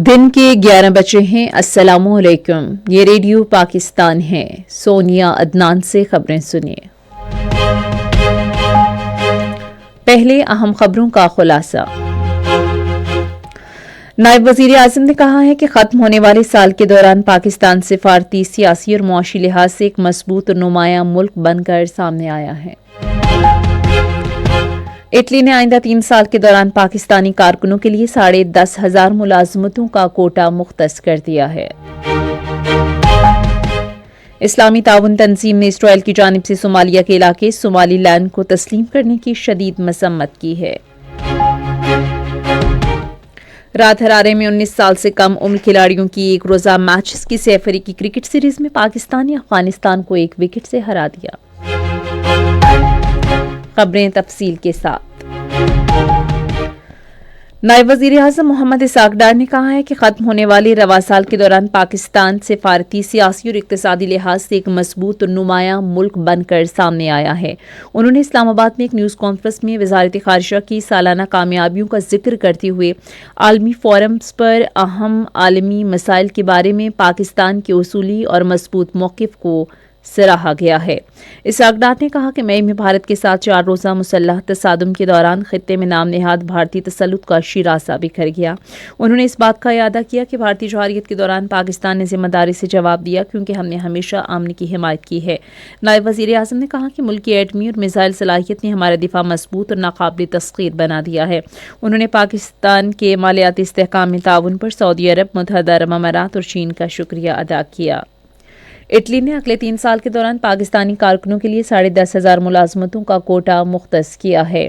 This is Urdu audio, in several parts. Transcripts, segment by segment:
دن کے 11 بجے ہیں۔ السلام علیکم، یہ ریڈیو پاکستان ہے۔ سونیا عدنان سے خبریں سنیے۔ پہلے اہم خبروں کا خلاصہ۔ نائب وزیر اعظم نے کہا ہے کہ ختم ہونے والے سال کے دوران پاکستان سفارتی، سیاسی اور معاشی لحاظ سے ایک مضبوط اور نمایاں ملک بن کر سامنے آیا ہے۔ اٹلی نے آئندہ 3 سال کے دوران پاکستانی کارکنوں کے لیے 10,500 ملازمتوں کا کوٹا مختص کر دیا ہے۔ اسلامی تعاون تنظیم نے اسرائیل کی جانب سے صومالیہ کے علاقے صومالی لینڈ کو تسلیم کرنے کی شدید مذمت کی ہے۔ رات ہرارے میں 19 سال سے کم عمر کھلاڑیوں کی ایک روزہ میچز کی سہ فریقی کرکٹ سیریز میں پاکستان نے افغانستان کو 1 وکٹ سے ہرا دیا۔ خبریں تفصیل کے ساتھ۔ نائب وزیر اعظم محمد اسحاق ڈار نے کہا ہے کہ ختم ہونے والے رواں سال کے دوران پاکستان سفارتی، سیاسی اور اقتصادی لحاظ سے ایک مضبوط اور نمایاں ملک بن کر سامنے آیا ہے۔ انہوں نے اسلام آباد میں ایک نیوز کانفرنس میں وزارت خارجہ کی سالانہ کامیابیوں کا ذکر کرتے ہوئے عالمی فورمز پر اہم عالمی مسائل کے بارے میں پاکستان کے اصولی اور مضبوط موقف کو سراہا گیا ہے۔ اسحاق ڈار نے کہا کہ مئی میں بھارت کے ساتھ 4 روزہ مسلح تصادم کے دوران خطے میں نام نہاد بھارتی تسلط کا شیرازہ بکھر گیا۔ انہوں نے اس بات کا اعادہ کیا کہ بھارتی جوہریت کے دوران پاکستان نے ذمہ داری سے جواب دیا کیونکہ ہم نے ہمیشہ امن کی حمایت کی ہے۔ نائب وزیر اعظم نے کہا کہ ملک کی ایٹمی اور میزائل صلاحیت نے ہمارا دفاع مضبوط اور ناقابل تسخیر بنا دیا ہے۔ انہوں نے پاکستان کے مالیاتی استحکام میں تعاون پر سعودی عرب، متحدہ عرب امارات اور چین کا شکریہ ادا کیا۔ اٹلی نے اگلے 3 سال کے دوران پاکستانی کارکنوں کے لیے 10,500 ملازمتوں کا کوٹا مختص کیا ہے۔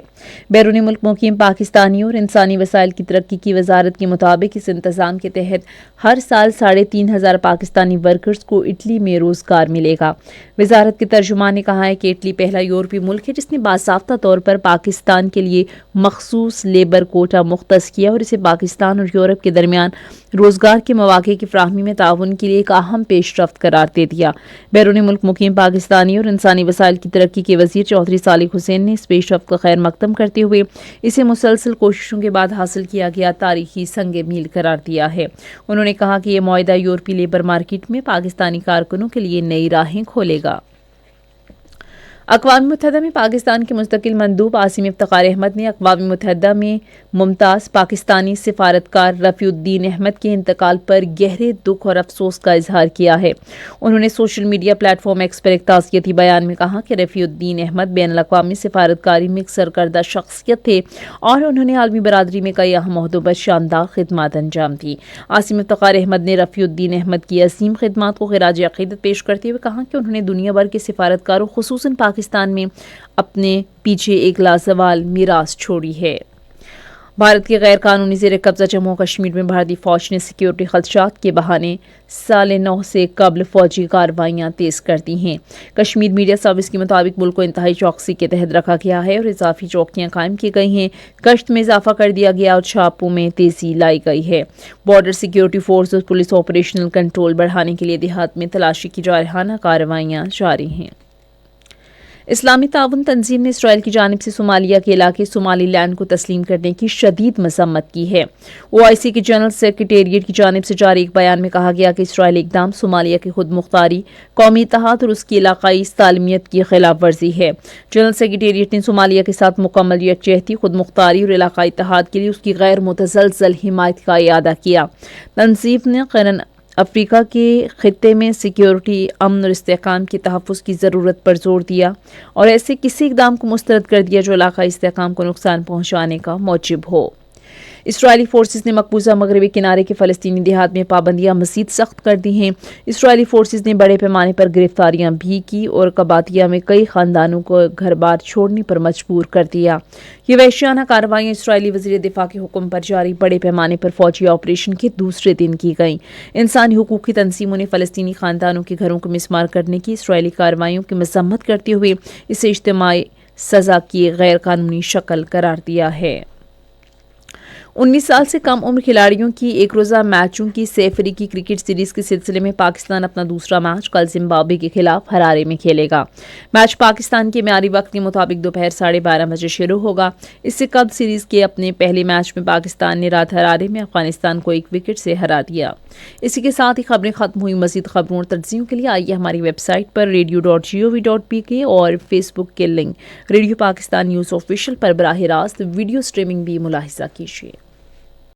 بیرون ملک مقیم پاکستانیوں اور انسانی وسائل کی ترقی کی وزارت کے مطابق اس انتظام کے تحت ہر سال 3,500 پاکستانی ورکرز کو اٹلی میں روزگار ملے گا۔ وزارت کے ترجمان نے کہا ہے کہ اٹلی پہلا یورپی ملک ہے جس نے باضابطہ طور پر پاکستان کے لیے مخصوص لیبر کوٹا مختص کیا اور اسے پاکستان اور یورپ کے درمیان روزگار کے مواقع کی فراہمی میں تعاون کے لیے ایک اہم پیش رفت قرار دے دیا۔ بیرون ملک مقیم پاکستانی اور انسانی وسائل کی ترقی کے وزیر چودھری صالح حسین نے اس پیش رفت کا خیر مقدم کرتے ہوئے اسے مسلسل کوششوں کے بعد حاصل کیا گیا تاریخی سنگ میل قرار دیا ہے۔ انہوں نے کہا کہ یہ معاہدہ یورپی لیبر مارکیٹ میں پاکستانی کارکنوں کے لیے نئی راہیں کھولے گا۔ اقوام متحدہ میں پاکستان کے مستقل مندوب عاصم افتخار احمد نے اقوام متحدہ میں ممتاز پاکستانی سفارتکار رفیع الدین احمد کے انتقال پر گہرے دکھ اور افسوس کا اظہار کیا ہے۔ انہوں نے social media platform X پر ایک تعزیتی بیان میں کہا کہ رفیع الدین احمد بین الاقوامی سفارتکاری میں ایک سرکردہ شخصیت تھے اور انہوں نے عالمی برادری میں کئی اہم عہدوں پر شاندار خدمات انجام دی۔ عاصم افتخار احمد نے رفیع الدین احمد کی عظیم خدمات کو خراج عقیدت پیش کرتے ہوئے کہا کہ انہوں نے دنیا بھر کے سفارتکاروں خصوصاً پاکستان میں اپنے پیچھے ایک لازوال میراث چھوڑی ہے۔ بھارت کے غیر قانونی زیر قبضہ جموں و کشمیر میں بھارتی فوج نے سیکیورٹی خدشات کے بہانے سال نو سے قبل فوجی کارروائیاں تیز کر دی ہیں۔ کشمیر میڈیا سروس کے مطابق ملک کو انتہائی چوکسی کے تحت رکھا گیا ہے اور اضافی چوکیاں قائم کی گئی ہیں، گشت میں اضافہ کر دیا گیا اور چھاپوں میں تیزی لائی گئی ہے۔ بارڈر سیکیورٹی فورس اور پولیس آپریشنل کنٹرول بڑھانے کے لیے دیہات میں تلاشی کی جارحانہ کارروائیاں جاری ہیں۔ اسلامی تعاون تنظیم نے اسرائیل کی جانب سے صومالیہ کے علاقے صومالی لینڈ کو تسلیم کرنے کی شدید مذمت کی ہے۔ OIC کے جنرل سیکریٹریٹ کی جانب سے جاری ایک بیان میں کہا گیا کہ اسرائیلی اقدام صومالیہ کی خود مختاری، قومی اتحاد اور اس کی علاقائی سالمیت کی خلاف ورزی ہے۔ جنرل سیکریٹریٹ نے صومالیہ کے ساتھ مکمل یکجہتی، خود مختاری اور علاقائی اتحاد کے لیے اس کی غیر متزلزل حمایت کا اعادہ کیا۔ تنظیم نے قرن افریقہ کے خطے میں سیکیورٹی، امن اور استحکام کے تحفظ کی ضرورت پر زور دیا اور ایسے کسی اقدام کو مسترد کر دیا جو علاقائی استحکام کو نقصان پہنچانے کا موجب ہو۔ اسرائیلی فورسز نے مقبوضہ مغربی کنارے کے فلسطینی دیہات میں پابندیاں مزید سخت کر دی ہیں۔ اسرائیلی فورسز نے بڑے پیمانے پر گرفتاریاں بھی کی اور قباطیہ میں کئی خاندانوں کو گھر بار چھوڑنے پر مجبور کر دیا۔ یہ وحشیانہ کارروائیاں اسرائیلی وزیر دفاع کے حکم پر جاری بڑے پیمانے پر فوجی آپریشن کے دوسرے دن کی گئیں۔ انسانی حقوق کی تنظیموں نے فلسطینی خاندانوں کے گھروں کو مسمار کرنے کی اسرائیلی کارروائیوں کی مذمت کرتے ہوئے اسے اجتماعی سزا کی غیر قانونی شکل قرار دیا ہے۔ 19 سال سے کم عمر کھلاڑیوں کی ایک روزہ میچوں کی سہ فریقی کرکٹ سیریز کے سلسلے میں پاکستان اپنا دوسرا میچ کل زمبابوے کے خلاف ہرارے میں کھیلے گا۔ میچ پاکستان کے معیاری وقت کے مطابق دوپہر 12:30 بجے شروع ہوگا۔ اس سے قبل سیریز کے اپنے پہلے میچ میں پاکستان نے رات ہرارے میں افغانستان کو 1 وکٹ سے ہرا دیا۔ اسی کے ساتھ ہی خبریں ختم ہوئی۔ مزید خبروں اور تجزیوں کے لیے آئیے ہماری ویب سائٹ پر radio.gov.pk اور فیس بک کے link radio Pakistan news official پر براہ راست ویڈیو سٹریمنگ بھی ملاحظہ کیجیے۔